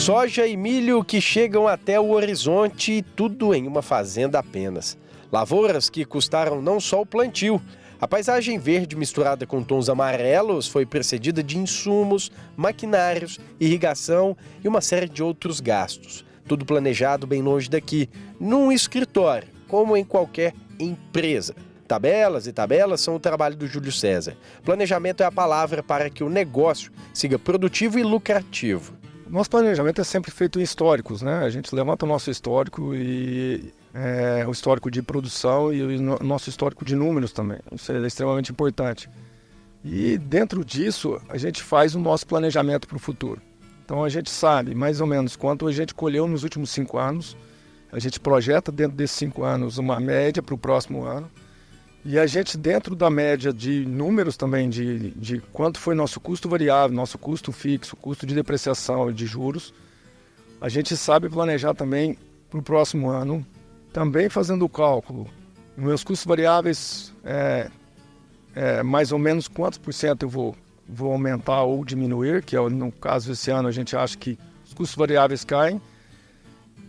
Soja e milho que chegam até o horizonte, tudo em uma fazenda apenas. Lavouras que custaram não só o plantio. A paisagem verde misturada com tons amarelos foi precedida de insumos, maquinários, irrigação e uma série de outros gastos. Tudo planejado bem longe daqui, num escritório, como em qualquer empresa. Tabelas e tabelas são o trabalho do Júlio César. Planejamento é a palavra para que o negócio siga produtivo e lucrativo. Nosso planejamento é sempre feito em históricos, né? A gente levanta o nosso histórico e o histórico de produção e o nosso histórico de números também. Isso é extremamente importante. E dentro disso, a gente faz o nosso planejamento para o futuro. Então a gente sabe mais ou menos quanto a gente colheu nos últimos 5 anos. A gente projeta dentro desses 5 anos uma média para o próximo ano. E a gente, dentro da média de números também, de quanto foi nosso custo variável, nosso custo fixo, custo de depreciação e de juros, a gente sabe planejar também para o próximo ano, também fazendo o cálculo. Meus custos variáveis, mais ou menos quantos por cento eu vou aumentar ou diminuir, que no caso esse ano a gente acha que os custos variáveis caem,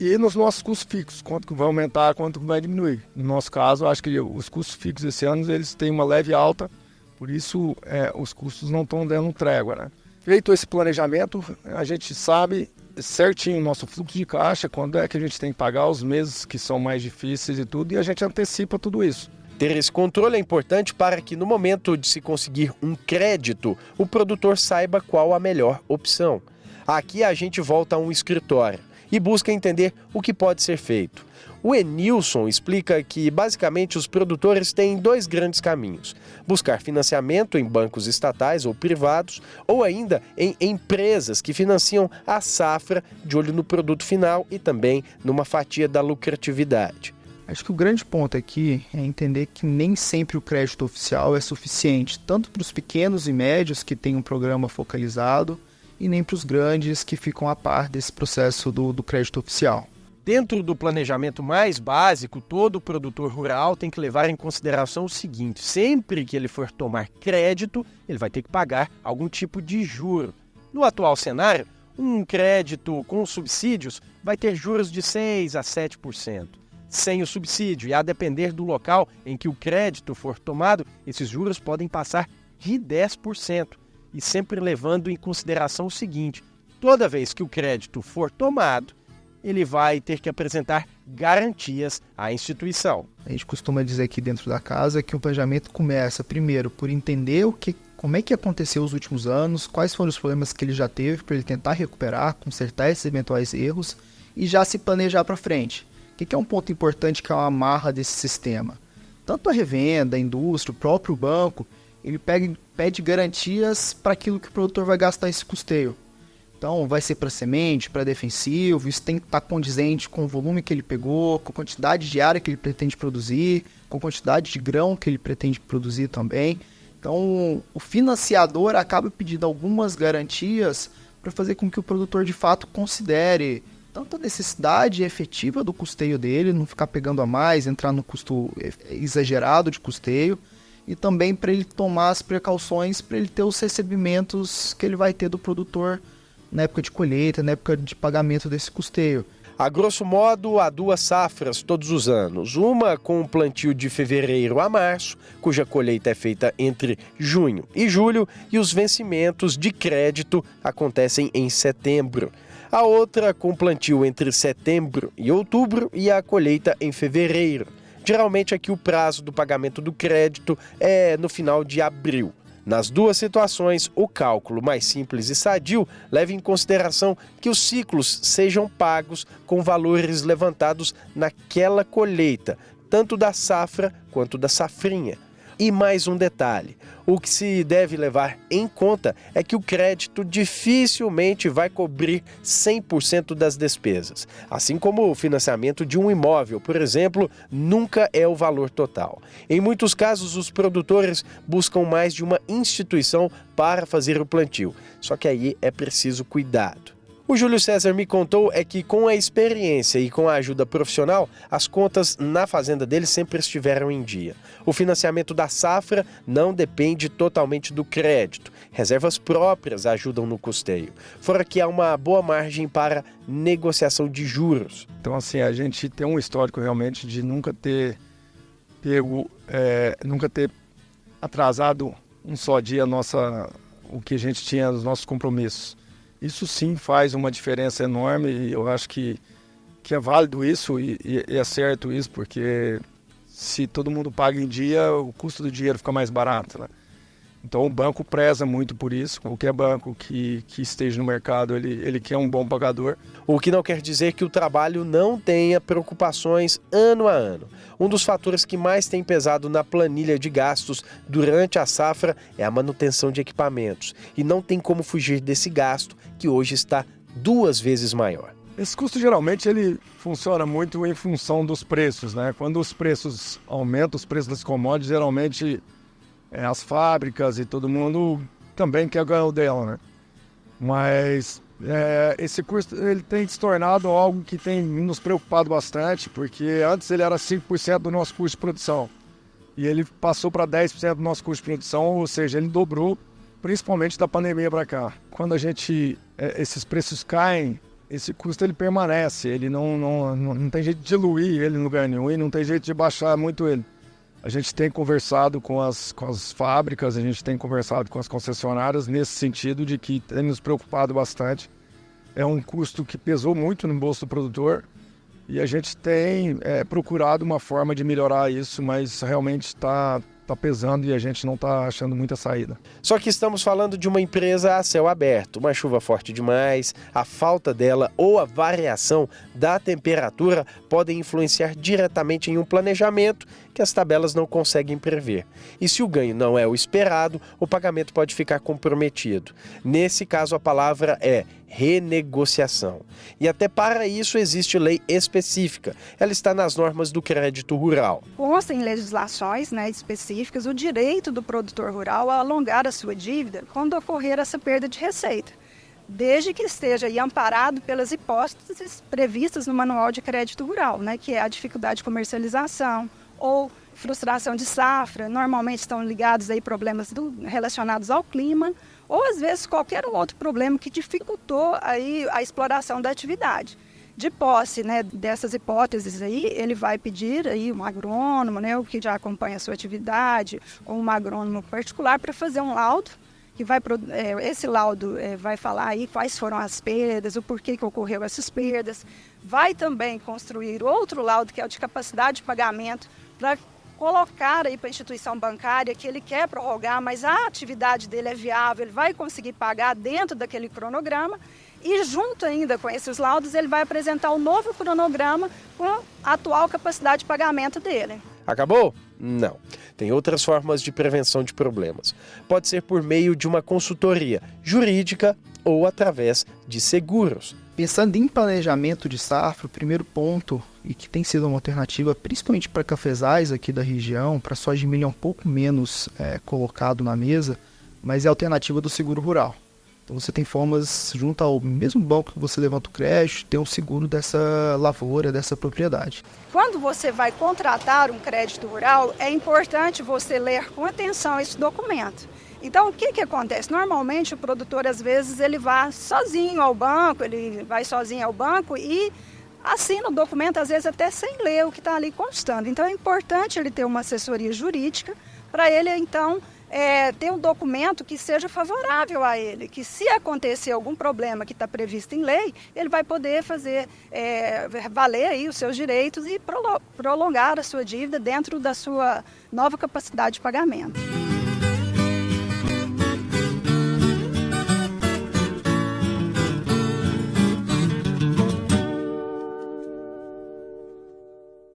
e nos nossos custos fixos, quanto que vai aumentar, quanto que vai diminuir. No nosso caso, acho que os custos fixos esse ano eles têm uma leve alta, por isso os custos não estão dando trégua, né? Feito esse planejamento, a gente sabe certinho o nosso fluxo de caixa, quando é que a gente tem que pagar os meses que são mais difíceis e tudo, e a gente antecipa tudo isso. Ter esse controle é importante para que no momento de se conseguir um crédito, o produtor saiba qual a melhor opção. Aqui a gente volta a um escritório e busca entender o que pode ser feito. O Enilson explica que, basicamente, os produtores têm 2 grandes caminhos: buscar financiamento em bancos estatais ou privados, ou ainda em empresas que financiam a safra de olho no produto final e também numa fatia da lucratividade. Acho que o grande ponto aqui é entender que nem sempre o crédito oficial é suficiente, tanto para os pequenos e médios que têm um programa focalizado, e nem para os grandes que ficam a par desse processo do crédito oficial. Dentro do planejamento mais básico, todo produtor rural tem que levar em consideração o seguinte: sempre que ele for tomar crédito, ele vai ter que pagar algum tipo de juro. No atual cenário, um crédito com subsídios vai ter juros de 6% a 7%. Sem o subsídio, e a depender do local em que o crédito for tomado, esses juros podem passar de 10%. E sempre levando em consideração o seguinte: toda vez que o crédito for tomado, ele vai ter que apresentar garantias à instituição. A gente costuma dizer aqui dentro da casa que o planejamento começa primeiro por entender como é que aconteceu os últimos anos, quais foram os problemas que ele já teve para ele tentar recuperar, consertar esses eventuais erros e já se planejar para frente. O que é um ponto importante que é uma amarra desse sistema? Tanto a revenda, a indústria, o próprio banco, ele pede garantias para aquilo que o produtor vai gastar esse custeio. Então, vai ser para semente, para defensivo, isso tem que estar condizente com o volume que ele pegou, com a quantidade de área que ele pretende produzir, com a quantidade de grão que ele pretende produzir também. Então, o financiador acaba pedindo algumas garantias para fazer com que o produtor, de fato, considere tanto a necessidade efetiva do custeio dele, não ficar pegando a mais, entrar no custo exagerado de custeio, e também para ele tomar as precauções para ele ter os recebimentos que ele vai ter do produtor na época de colheita, na época de pagamento desse custeio. A grosso modo, há 2 safras todos os anos. Uma com o plantio de fevereiro a março, cuja colheita é feita entre junho e julho, e os vencimentos de crédito acontecem em setembro. A outra com plantio entre setembro e outubro e a colheita em fevereiro. Geralmente aqui o prazo do pagamento do crédito é no final de abril. Nas 2 situações, o cálculo mais simples e sadio leva em consideração que os ciclos sejam pagos com valores levantados naquela colheita, tanto da safra quanto da safrinha. E mais um detalhe: o que se deve levar em conta é que o crédito dificilmente vai cobrir 100% das despesas. Assim como o financiamento de um imóvel, por exemplo, nunca é o valor total. Em muitos casos, os produtores buscam mais de uma instituição para fazer o plantio. Só que aí é preciso cuidado. O Júlio César me contou que com a experiência e com a ajuda profissional, as contas na fazenda dele sempre estiveram em dia. O financiamento da safra não depende totalmente do crédito. Reservas próprias ajudam no custeio. Fora que há uma boa margem para negociação de juros. Então, assim, a gente tem um histórico realmente de nunca ter atrasado um só dia o que a gente tinha nos nossos compromissos. Isso sim faz uma diferença enorme e eu acho que é válido isso e é certo isso, porque se todo mundo paga em dia, o custo do dinheiro fica mais barato, né? Então o banco preza muito por isso. Qualquer banco que esteja no mercado, ele quer um bom pagador. O que não quer dizer que o trabalho não tenha preocupações ano a ano. Um dos fatores que mais tem pesado na planilha de gastos durante a safra é a manutenção de equipamentos. E não tem como fugir desse gasto, que hoje está 2 vezes maior. Esse custo geralmente ele funciona muito em função dos preços, né? Quando os preços aumentam, os preços das commodities, geralmente as fábricas e todo mundo também quer ganhar o dela, né? Mas esse custo ele tem se tornado algo que tem nos preocupado bastante, porque antes ele era 5% do nosso custo de produção e ele passou para 10% do nosso custo de produção, ou seja, ele dobrou, principalmente da pandemia para cá. Quando esses preços caem, esse custo ele permanece, ele não tem jeito de diluir ele no lugar nenhum e não tem jeito de baixar muito ele. A gente tem conversado com as fábricas, a gente tem conversado com as concessionárias nesse sentido de que tem nos preocupado bastante. É um custo que pesou muito no bolso do produtor e a gente tem procurado uma forma de melhorar isso, mas realmente está pesando e a gente não está achando muita saída. Só que estamos falando de uma empresa a céu aberto. Uma chuva forte demais, a falta dela ou a variação da temperatura podem influenciar diretamente em um planejamento que as tabelas não conseguem prever. E se o ganho não é o esperado, o pagamento pode ficar comprometido. Nesse caso, a palavra é renegociação. E até para isso existe lei específica. Ela está nas normas do crédito rural. Consta em legislações específicas o direito do produtor rural a alongar a sua dívida quando ocorrer essa perda de receita, desde que esteja aí amparado pelas hipóteses previstas no Manual de Crédito Rural, que é a dificuldade de comercialização ou frustração de safra. Normalmente estão ligados aí problemas relacionados ao clima, ou às vezes qualquer outro problema que dificultou aí a exploração da atividade. De posse dessas hipóteses aí, ele vai pedir aí um agrônomo, o que já acompanha a sua atividade, ou um agrônomo particular para fazer um laudo, que esse laudo vai falar aí quais foram as perdas, o porquê que ocorreu essas perdas. Vai também construir outro laudo, que é o de capacidade de pagamento, para colocar aí para a instituição bancária que ele quer prorrogar, mas a atividade dele é viável, ele vai conseguir pagar dentro daquele cronograma e junto ainda com esses laudos ele vai apresentar um novo cronograma com a atual capacidade de pagamento dele. Acabou? Não. Tem outras formas de prevenção de problemas. Pode ser por meio de uma consultoria jurídica ou através de seguros. Pensando em planejamento de safra, o primeiro ponto, e que tem sido uma alternativa principalmente para cafezais aqui da região, para soja de milho é um pouco menos colocado na mesa, mas é a alternativa do seguro rural. Então você tem formas, junto ao mesmo banco que você levanta o crédito, ter um seguro dessa lavoura, dessa propriedade. Quando você vai contratar um crédito rural, é importante você ler com atenção esse documento. Então, o que acontece? Normalmente, o produtor, às vezes, ele vai sozinho ao banco, e assina o documento, às vezes, até sem ler o que está ali constando. Então, é importante ele ter uma assessoria jurídica para ele, então, ter um documento que seja favorável a ele, que se acontecer algum problema que está previsto em lei, ele vai poder fazer valer aí os seus direitos e prolongar a sua dívida dentro da sua nova capacidade de pagamento.